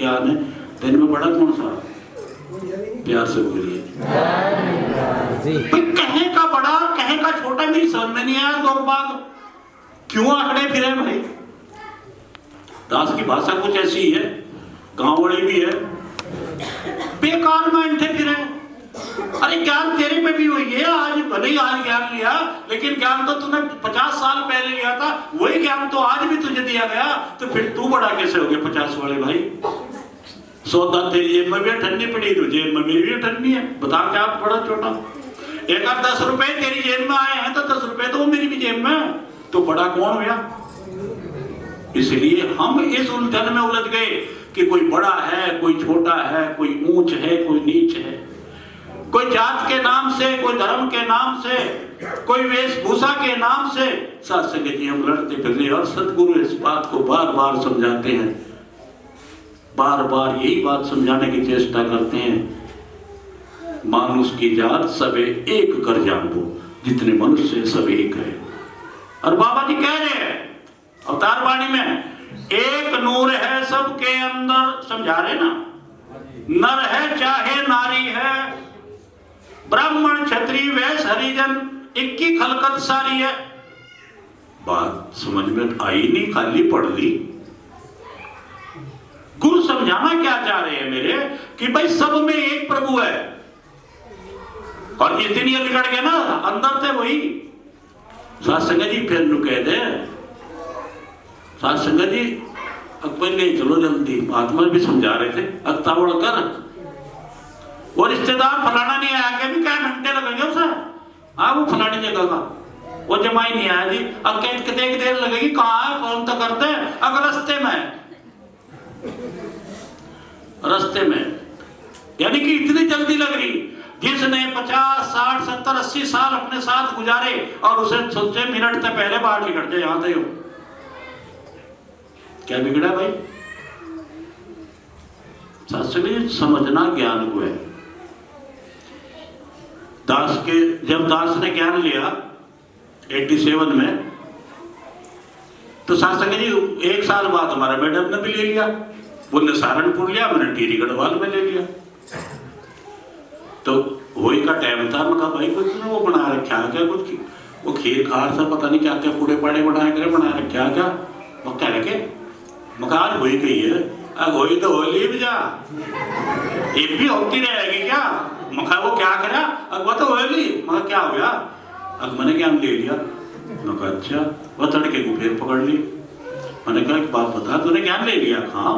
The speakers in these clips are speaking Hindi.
ज्ञान है, तो इनमें बड़ा कौन सा? प्यार से बोलिए। कहे का बड़ा कहे का छोटा मेरी समझ में नहीं आया। लोग बाग क्यों आंकड़े फिरे भाई? दास की भाषा कुछ ऐसी है, गांव वाली भी है, बेकार में थे फिरे। अरे ज्ञान तेरे में भी हुई है, आज भले ही आज ज्ञान लिया, लेकिन ज्ञान तो तूने 50 साल पहले लिया था, वही ज्ञान तो आज भी तुझे दिया गया, तो फिर तू बड़ा कैसे हो गया 50 वाले भाई? सौदा तेरी जेब में भी ठंडी पड़ी, तो जेब में मेरी भी ठंडी है, बता क्या बड़ा छोटा? एक आध 10 रुपए तेरी जेब में आए हैं तो 10 रुपए तो मेरी भी जेब में, तो बड़ा कौन हुआ? इसलिए हम इस उलझन में उलझ गए कि कोई बड़ा है, कोई छोटा है, कोई ऊंच है, कोई नीच है, कोई जात के नाम से, कोई धर्म के नाम से, कोई वेशभूषा के नाम से साथ संगत जी हम लड़ते फिरते। और सदगुरु इस बात को बार बार समझाते हैं, बार बार यही बात समझाने की चेष्टा करते हैं, मानुष की जात सबे एक कर जानो, जितने मनुष्य सब एक है। और बाबा जी कह रहे हैं अवतार वाणी में, एक नूर है सबके अंदर, समझा रहे ना, नर है चाहे नारी है, ब्राह्मण क्षत्रिय वैश्य हरिजन, एक की खलकत सारी है। बात समझ में आई नहीं, खाली पढ़ ली। गुरु समझाना क्या चाह रहे हैं मेरे, कि भाई सब में एक प्रभु है, और जितनी बिगड़ गए ना अंदर थे वही। सात संगत जी फिर कह दे, सात संगत जी अकबर गई, चलो जल्दी, महात्मा भी समझा रहे थे, अक्तावड़ कर, वो रिश्तेदार फलाना नहीं आया, के भी क्या घंटे लगेंगे उसे, वो फलानी जगह का, वो जमाई नहीं आया जी, अब कितने की देर लगेगी, कहाँ है, फोन तो करते हैं, अगर रास्ते में, रास्ते में, यानी कि इतनी जल्दी लग रही। जिसने 50, 60, 70, 80 साल अपने साथ गुजारे और उसे सोचे मिनट से पहले बाहर निकल जाए, यहां से हो, क्या बिगड़ा भाई? शास्त्री समझना ज्ञान को है। दास के, जब दास ने ज्ञान लिया 87 में, तो शास्त्री जी 1 साल बाद हमारा मैडम ने भी ले लिया, उन्होंने सहारनपुर लिया, मैंने टीरी गढ़वाल में ले लिया। तो वही का टाइम था, मैं कहा भाई कुछ वो बना रखा क्या, कुछ वो खीर खार सा पता नहीं क्या क्या पूड़े पाड़े बनाया करे, बना रखा क्या, वो कह रखे मकान वही कही है, अब वही तो हो ली भी जा, ये भी होती रहेगी क्या? मखा वो क्या करा, अब वो तो हो ली, मगर क्या हो गया, अब मैंने क्या ले लिया, मगर अच्छा, वो तड़के को फिर पकड़ ली। मैंने कहा बात बता, तूने क्या ले लिया? हाँ।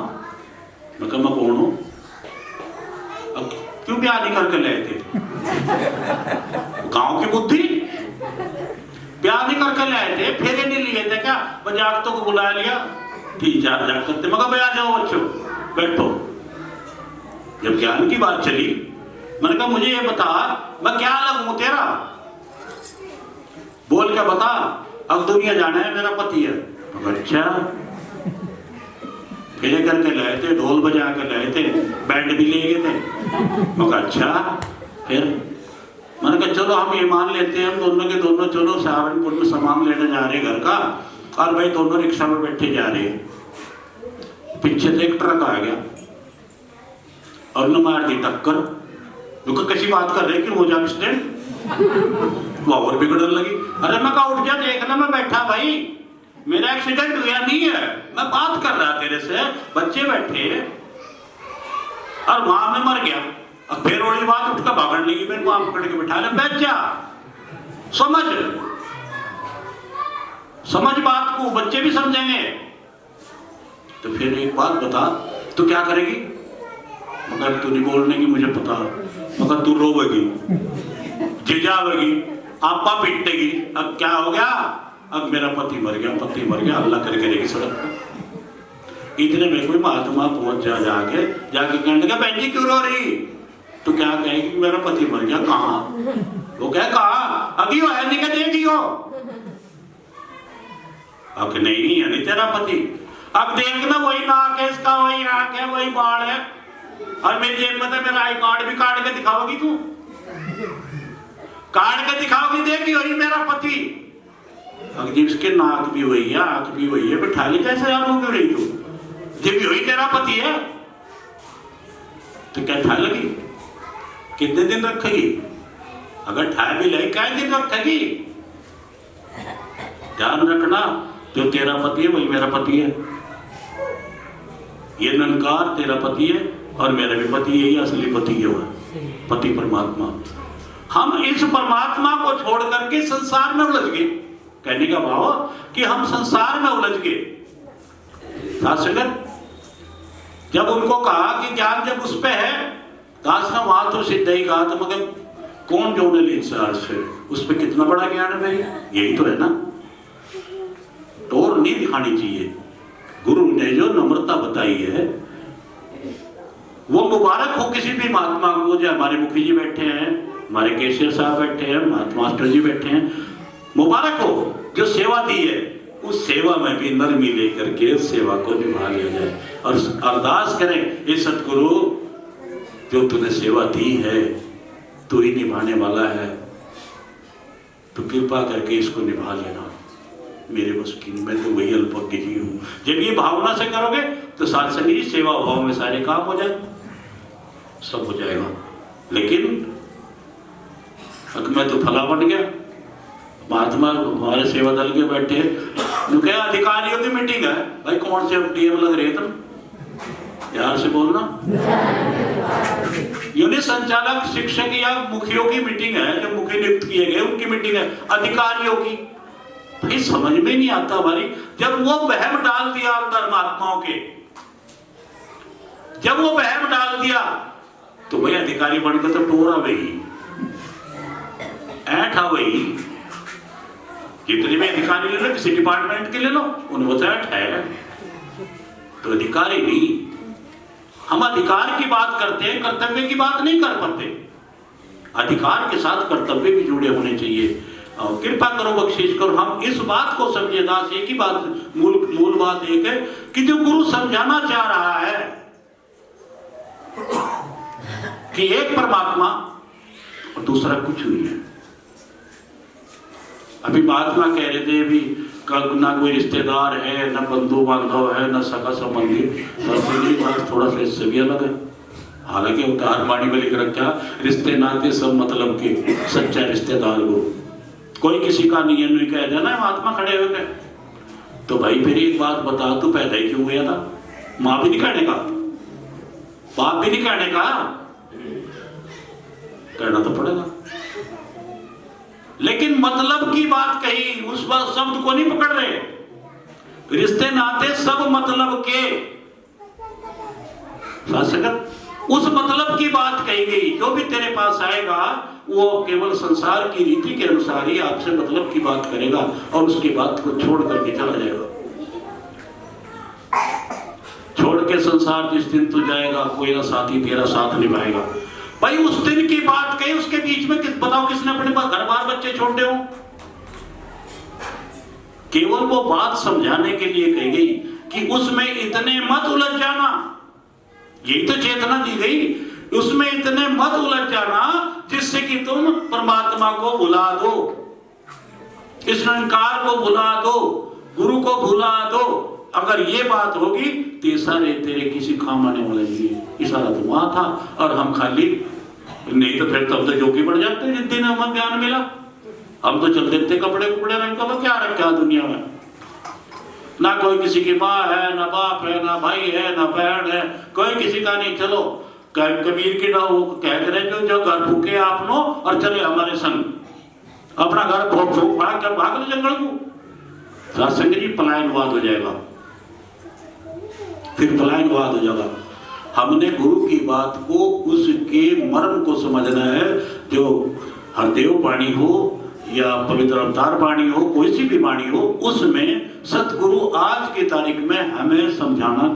मैं कहा मैं कौन हूं? अब क्यों ब्याह नहीं करके लाए थे? गांव की बुद्धि, ब्याह नहीं करके लाए थे, फेरे नहीं लिए थे क्या? जागतों को बुला लिया, 3-4 जागते, मगर भाई आ जाओ बच्चों बैठो। जब ज्ञान की बात चली, मैंने कहा मुझे ये बता, मैं क्या लगूं तेरा? बोल क्या बता? अब दुनिया जाना है, मेरा पति है। अच्छा, फेरे करके लाए थे, ढोल बजा कर लाए थे, बैंड भी ले गए थे। मगर अच्छा, फिर मैंने कहा चलो हम ये मान लेते हैं, हम दोनों के दोनों चलो सहारनपुर में सामान लेने जा रहे घर का, और भाई दोनों रिक्शा में बैठे जा रहे हैं। पीछे से एक ट्रक आ गया और न मार दी टक्कर। तो कैसी बात कर रहे, क्यों हो जा एक्सीडेंट? वो और बिगड़ने लगी। अरे मैं कहा उठ जा, देखना मैं बैठा भाई, मेरा एक्सीडेंट हुआ नहीं है, मैं बात कर रहा तेरे से, बच्चे बैठे और वहां में मर गया। अब फिर वही बात उठ कर भागने लगी, फिर वहां पकड़ के बिठा ले, बैठ जा, समझ समझ बात को, बच्चे भी समझेंगे। तो फिर एक बात बता, तू क्या करेगी? मगर तू नहीं बोलने की मुझे पता, मगर तू रोवेगी, जिजावेगी, आपा पीटेगी। अब क्या हो गया? अब मेरा पति मर गया, पति मर गया, अल्लाह करके रहेगी सड़क पर। इतने में कोई महात्मा पहुंच जाके कहने लगा बहन जी क्यों रो रही? तो क्या कहेगी मेरा पति मर गया। कहाँ? वो कहे कहाँ? अभी हो है, निकल देखी हो। अब नहीं है नहीं तेरा पति। अब देखना वही नाक है इसका, वही आंख है, वही बाल है, और मेरी जेब में मेरा आई कार्ड भी काट के दिखाओगी तू, काट के दिखाओगी, देखी वही मेरा पति। अब जिसके नाक भी वही है, आंख भी वही है, बिठा ली कैसे यार हो क्यों रही तू? जब वही तेरा पति है, तो क्या ठाए लगी? कितने दिन रखेगी? अगर ठाए भी लगी क्या दिन रखेगी? ध्यान रखना, जो तेरा पति है वही मेरा पति है। ये निरंकार तेरा पति है और मेरा भी पति है, असली पति है, वह पति परमात्मा। हम इस परमात्मा को छोड़ करके संसार में उलझ गए। कहने का भाव कि हम संसार में उलझ गए। जब उनको कहा कि ज्ञान जब उस पे है, दास ने वहां तो सिद्ध ही कहा, तो मगर कौन जो ले से उस पे कितना बड़ा ज्ञान है भाई? यही तो है ना। टोर नहीं दिखानी चाहिए। गुरु ने जो नम्रता बताई है वो मुबारक हो किसी भी महात्मा को। जो हमारे मुखी जी बैठे हैं, हमारे केसर साहब बैठे हैं, मास्टर जी बैठे हैं, मुबारक हो जो सेवा दी है। उस सेवा में भी नरमी लेकर के सेवा को निभा लिया जाए और अरदास करें, हे सतगुरु जो तूने सेवा दी है तू ही निभाने वाला है, तो कृपा करके इसको निभा लेना। मेरे बस की, मैं तो वही अल्पज्ञ जी हूँ। जब ये भावना से करोगे तो साथ संगी सेवा भाव में सारे काम हो जाए, सब हो जाएगा। लेकिन मैं तो फला बन गया, महात्मा हमारे सेवा दल के बैठे हैं, क्या अधिकारियों की मीटिंग है भाई, कौन से टीएम लग रहे तुम? यार से बोलना। यूनिट संचालक शिक्षक या मुखियों की मीटिंग है, जो मुखी नियुक्त किए गए उनकी मीटिंग है, अधिकारियों की। भाई समझ में नहीं आता हमारी। जब वो वहम डाल दिया अंदर महात्माओं के, जब वो वहम डाल दिया तो भाई अधिकारी बनकर तो टोरा वही ऐठा वही। जितने भी अधिकारी ले लो, किसी डिपार्टमेंट के ले लो, उन्हें वो ऐठ है, तो अधिकारी नहीं। हम अधिकार की बात करते हैं, कर्तव्य की बात नहीं कर पाते। अधिकार के साथ कर्तव्य भी जुड़े होने चाहिए। और कृपा करो, बख्शीश करो, हम इस बात को समझे। दास एक ही बात, मूल बात एक है कि जो गुरु समझाना चाह रहा है कि एक परमात्मा और दूसरा कुछ नहीं है। अभी महात्मा कह रहे थे, अभी ना कोई रिश्तेदार है, न बंधु बांधव है, न सगा संबंधी। थोड़ा सा इससे भी अलग है। हालांकि उतार वाणी में लिख रखा, रिश्ते नाते सब मतलब के, सच्चा रिश्तेदार हो। कोई किसी का नियम नहीं कह देना। महात्मा खड़े हो गए तो भाई फिर एक बात बता, तू पैदा ही क्यों हुआ था? माँ भी नहीं कहने का, बाप भी नहीं कहने का, कहना तो पड़ेगा। लेकिन मतलब की बात कही, उस बात शब्द को नहीं पकड़ रहे। रिश्ते नाते सब मतलब के, उस मतलब की बात कही गई। जो भी तेरे पास आएगा वो केवल संसार की रीति के अनुसार ही आपसे मतलब की बात करेगा और उसकी बात को छोड़ करके चला जाएगा। छोड़ के संसार जिस दिन तू जाएगा, कोई ना साथी तेरा साथ निभाएगा। भाई उस दिन की बात कही, उसके बीच में बताओ किसने अपने घर बार बच्चे छोड़ दे हो? केवल वो बात समझाने के लिए कही गई कि उसमें इतने मत उलझ जाना। यही तो चेतना दी गई, उसमें इतने मत उलझ जाना जिससे कि तुम परमात्मा को भुला दो, इस निरंकार को भुला दो, गुरु को भुला दो। अगर ये बात होगी तो ये सारे तेरे किसी काम आने वाले नहीं है। इशारा तो वहां था और हम खाली नहीं तो फिर तब तो जोगी बढ़ जाते हैं। जिस दिन हमें ज्ञान मिला हम तो चल देते कपड़े कुपड़े रंग का, तो क्या रखा दुनिया में? ना कोई किसी की माँ है, ना बाप है, ना भाई है, ना बहन है, कोई किसी का नहीं। चलो कबीर की ना वो कह रहे जो घर फूके आपनो और चले हमारे संग, अपना घर फूक भाग कर भाग लो जंगल को। सत्संग जी पलायनवाद हो जाएगा, फिर पलायनवाद हो जाएगा। हमने गुरु की बात को, उसके मर्म को समझना है। जो हरदेव वाणी हो या पवित्र अवतार वाणी हो, कोई सी भी वाणी हो, उसमें सतगुरु आज की तारीख में हमें समझाना